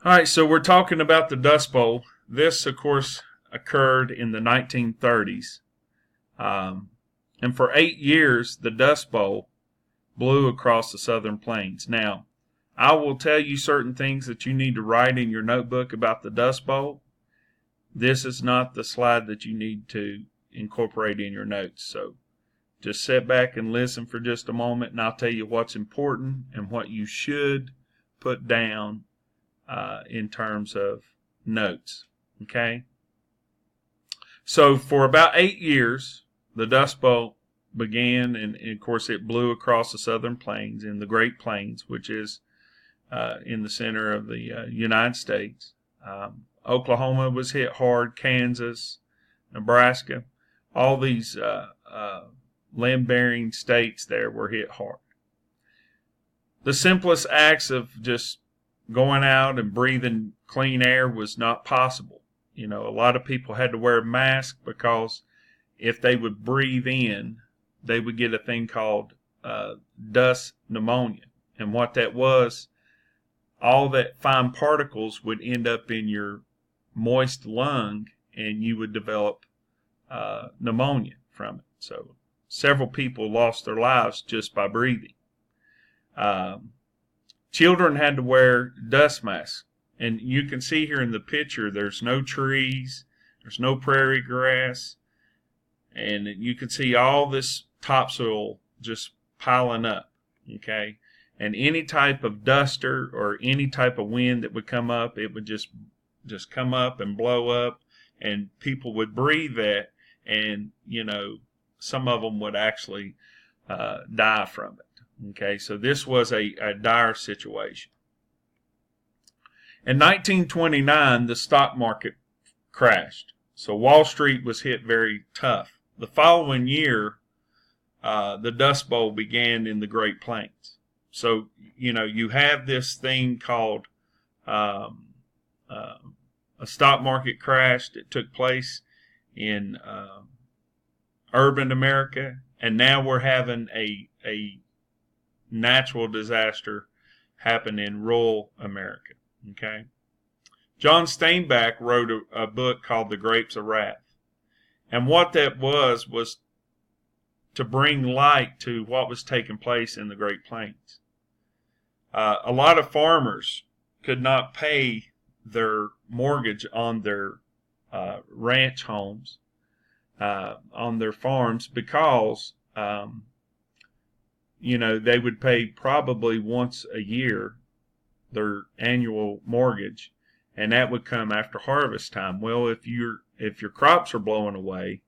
All right, so we're talking about the Dust Bowl. This, of course, occurred in the 1930s. Um, and for 8 years, the Dust Bowl blew across the Southern Plains. Now, I will tell you certain things that you need to write in your notebook about the Dust Bowl. This is not the slide that you need to incorporate in your notes. So just sit back and listen for just a moment, and I'll tell you what's important and what you should put down in terms of notes. Okay? So for about 8 years, the Dust Bowl began, and of course it blew across the Southern Plains in the Great Plains, which is in the center of the United States. Oklahoma was hit hard, Kansas, Nebraska, all these land-bearing states there were hit hard. The simplest acts of just going out and breathing clean air was not possible. You know, a lot of people had to wear a mask because if they would breathe in, they would get a thing called dust pneumonia. And what that was, all that fine particles would end up in your moist lung and you would develop pneumonia from it. So several people lost their lives just by breathing. Children had to wear dust masks. And you can see here in the picture, there's no trees, there's no prairie grass, and you can see all this topsoil just piling up, okay? And any type of duster or any type of wind that would come up, it would just come up and blow up, and people would breathe that, and, you know, some of them would actually die from it. Okay, so this was a dire situation. In 1929, the stock market crashed. So Wall Street was hit very tough. The following year, the Dust Bowl began in the Great Plains. So, you know, you have this thing called a stock market crash that took place in urban America, and now we're having a natural disaster happen in rural America. Okay. John Steinbeck wrote a book called The Grapes of Wrath. And what that was to bring light to what was taking place in the Great Plains. A lot of farmers could not pay their mortgage on their ranch homes, on their farms, because you know, they would pay probably once a year their annual mortgage, and that would come after harvest time. Well, if your crops are blowing away,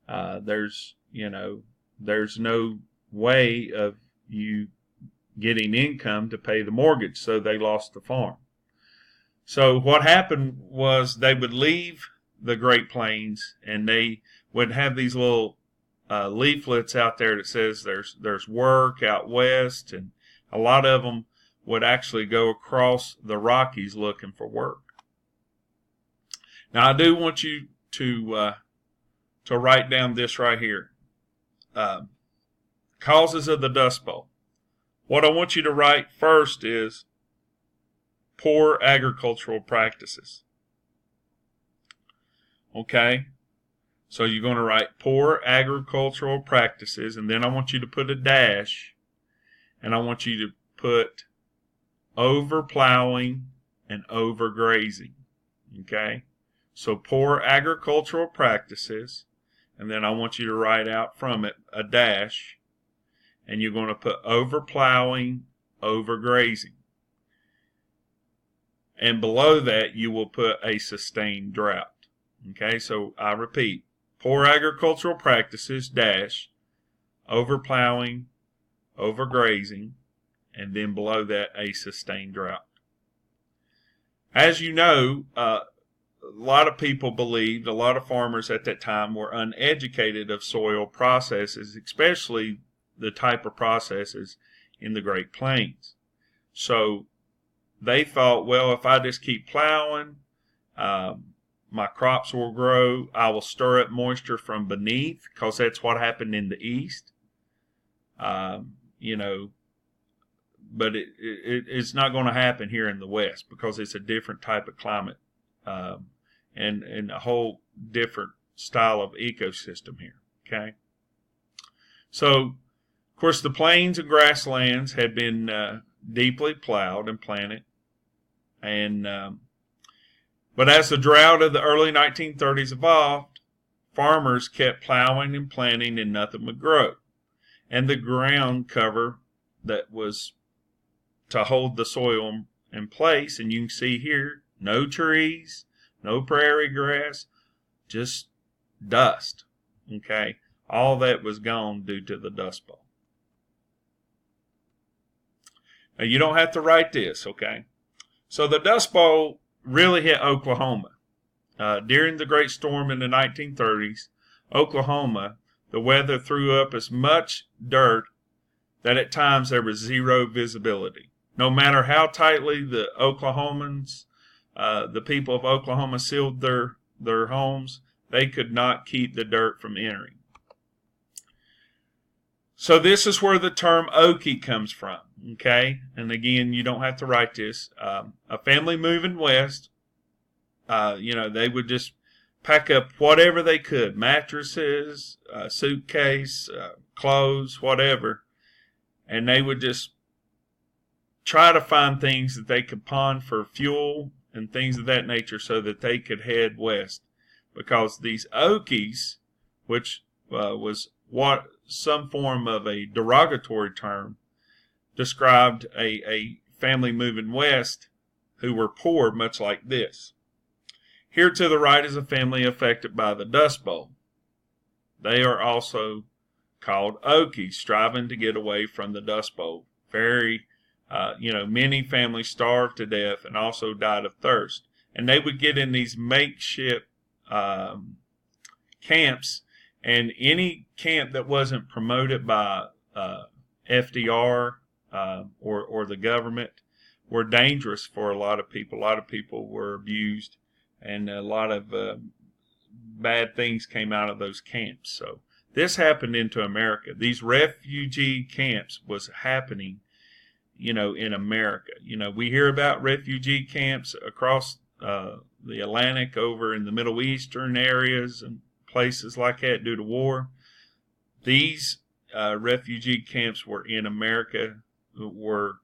there's no way of you getting income to pay the mortgage, so they lost the farm. So what happened was they would leave the Great Plains, and they would have these little leaflets out there that says there's work out west, and a lot of them would actually go across the Rockies looking for work. Now I do want you to write down this right here. Causes of the Dust Bowl. What I want you to write first is poor agricultural practices. Okay? So you're going to write poor agricultural practices, and then I want you to put a dash, and I want you to put overplowing and overgrazing. Okay? So poor agricultural practices, and then I want you to write out from it a dash, and you're going to put overplowing, overgrazing. And below that, you will put a sustained drought. Okay, so I repeat, poor agricultural practices, dash, overplowing, overgrazing, and then below that, a sustained drought. As you know, a lot of people believed, a lot of farmers at that time were uneducated of soil processes, especially the type of processes in the Great Plains. So they thought, well, if I just keep plowing, my crops will grow. I will stir up moisture from beneath, because that's what happened in the East. You know, but it's not going to happen here in the West because it's a different type of climate, and a whole different style of ecosystem here. Okay, so of course the plains and grasslands had been deeply plowed and planted, and but as the drought of the early 1930s evolved, farmers kept plowing and planting and nothing would grow. And the ground cover that was to hold the soil in place, and you can see here, no trees, no prairie grass, just dust. Okay, all that was gone due to the Dust Bowl. Now, you don't have to write this, okay? So the Dust Bowl really hit Oklahoma. During the Great Storm in the 1930s, Oklahoma, the weather threw up as much dirt that at times there was zero visibility. No matter how tightly the Oklahomans, the people of Oklahoma sealed their homes, they could not keep the dirt from entering. So this is where the term Okie comes from, okay? And again, you don't have to write this. A family moving west, they would just pack up whatever they could, mattresses, suitcase, clothes, whatever, and they would just try to find things that they could pawn for fuel and things of that nature so that they could head west. Because these Okies, which was some form of a derogatory term, described a family moving west who were poor, much like this. Here to the right is a family affected by the Dust Bowl. They are also called Okies, striving to get away from the Dust Bowl. Many families starved to death and also died of thirst. And they would get in these makeshift camps, and any camp that wasn't promoted by FDR or the government were dangerous for a lot of people. A lot of people were abused, and a lot of bad things came out of those camps. So this happened into America. These refugee camps was happening, in America. We hear about refugee camps across the Atlantic, over in the Middle Eastern areas and places like that due to war. These refugee camps were in America, were,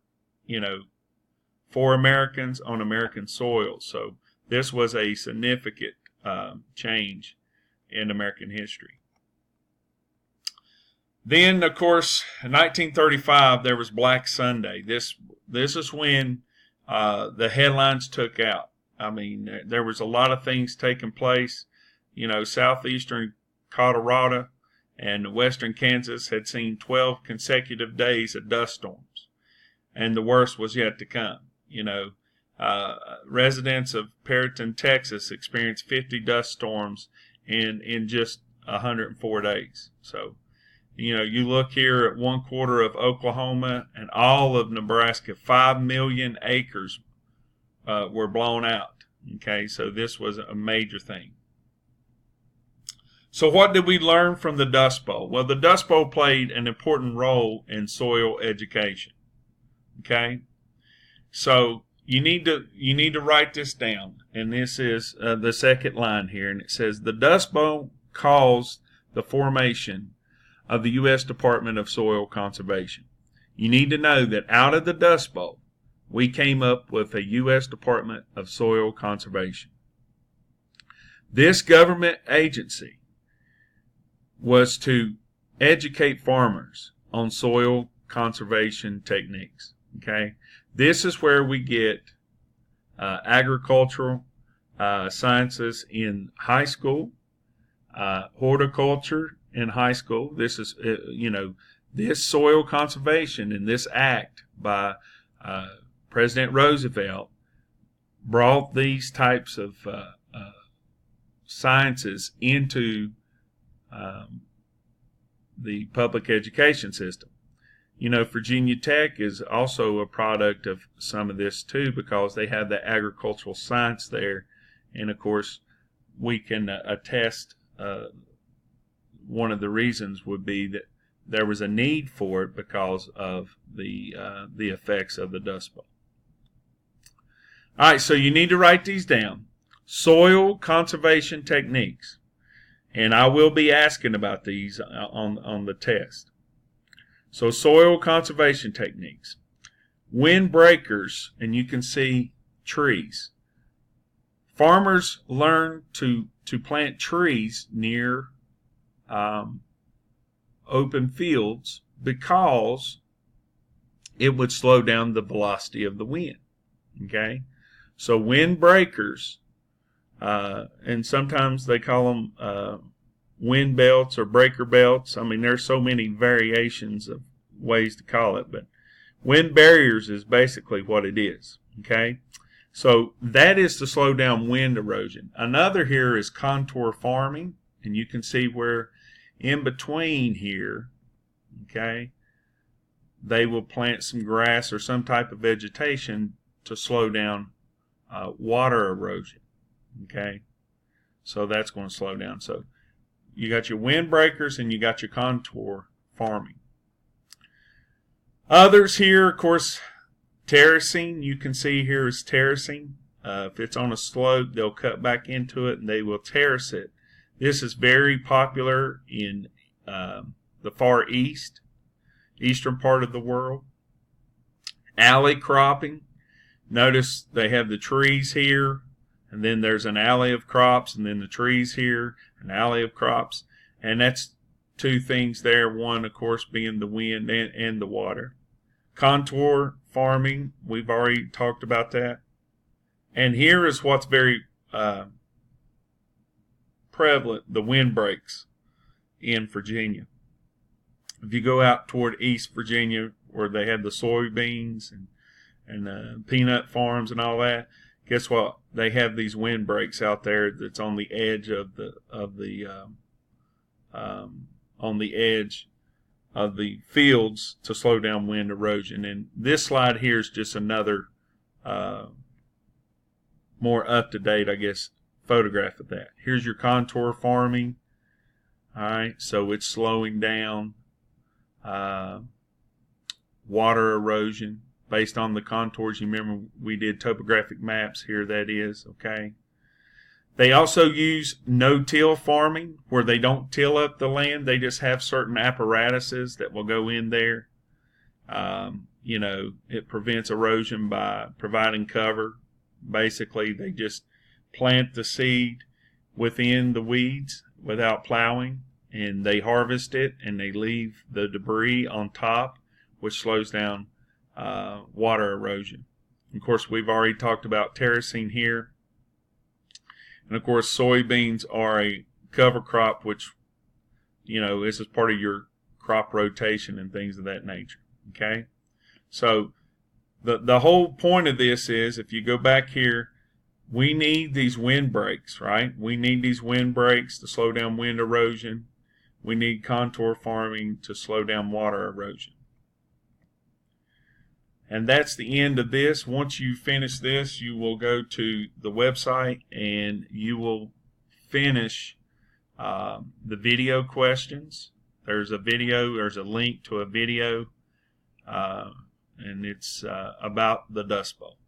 for Americans on American soil. So this was a significant change in American history. Then, of course, in 1935, there was Black Sunday. This is when the headlines took out. I mean, there was a lot of things taking place. Southeastern Colorado and western Kansas had seen 12 consecutive days of dust storms, and the worst was yet to come. Residents of Perryton, Texas experienced 50 dust storms in just 104 days. So, you look here at 1/4 of Oklahoma and all of Nebraska, 5 million acres were blown out. Okay, so this was a major thing. So what did we learn from the Dust Bowl? Well, the Dust Bowl played an important role in soil education. Okay, so you need to write this down, and this is the second line here, and it says the Dust Bowl caused the formation of the U.S. Department of Soil Conservation. You need to know that out of the Dust Bowl, we came up with a U.S. Department of Soil Conservation. This government agency was to educate farmers on soil conservation techniques. Okay, this is where we get agricultural sciences in high school, horticulture in high school. This is, this soil conservation and this act by President Roosevelt brought these types of sciences into the public education system. Virginia Tech is also a product of some of this too, because they have the agricultural science there. And of course, we can attest one of the reasons would be that there was a need for it because of the effects of the Dust Bowl. All right, so you need to write these down. Soil conservation techniques. And I will be asking about these on the test. So soil conservation techniques. Windbreakers, and you can see trees. Farmers learn to plant trees near open fields because it would slow down the velocity of the wind. Okay? So windbreakers, and sometimes they call them wind belts or breaker belts. I mean, there's so many variations of ways to call it, but wind barriers is basically what it is. Okay? So that is to slow down wind erosion. Another here is contour farming, and you can see where in between here, okay, they will plant some grass or some type of vegetation to slow down water erosion. Okay, so that's going to slow down. So you got your windbreakers and you got your contour farming. Others here, of course, terracing. You can see here is terracing. If it's on a slope, they'll cut back into it and they will terrace it. This is very popular in the Far East, eastern part of the world. Alley cropping. Notice they have the trees here, and then there's an alley of crops, and then the trees here, an alley of crops. And that's two things there. One, of course, being the wind and the water. Contour farming, we've already talked about that. And here is what's very prevalent, the windbreaks in Virginia. If you go out toward East Virginia where they have the soybeans and peanut farms and all that, guess what? They have these windbreaks out there that's on the edge of the fields to slow down wind erosion. And this slide here is just another more up-to-date, I guess, photograph of that. Here's your contour farming. All right, so it's slowing down water erosion based on the contours. You remember we did topographic maps here, that is, okay? They also use no-till farming, where they don't till up the land. They just have certain apparatuses that will go in there. You know, it prevents erosion by providing cover. Basically, they just plant the seed within the weeds without plowing, and they harvest it, and they leave the debris on top, which slows down water erosion. Of course, we've already talked about terracing here. And of course, soybeans are a cover crop, which, you know, this is part of your crop rotation and things of that nature. Okay? So the whole point of this is, if you go back here, we need these windbreaks, right? We need these windbreaks to slow down wind erosion. We need contour farming to slow down water erosion. And that's the end of this. Once you finish this, you will go to the website and you will finish the video questions. There's a link to a video, and it's about the Dust Bowl.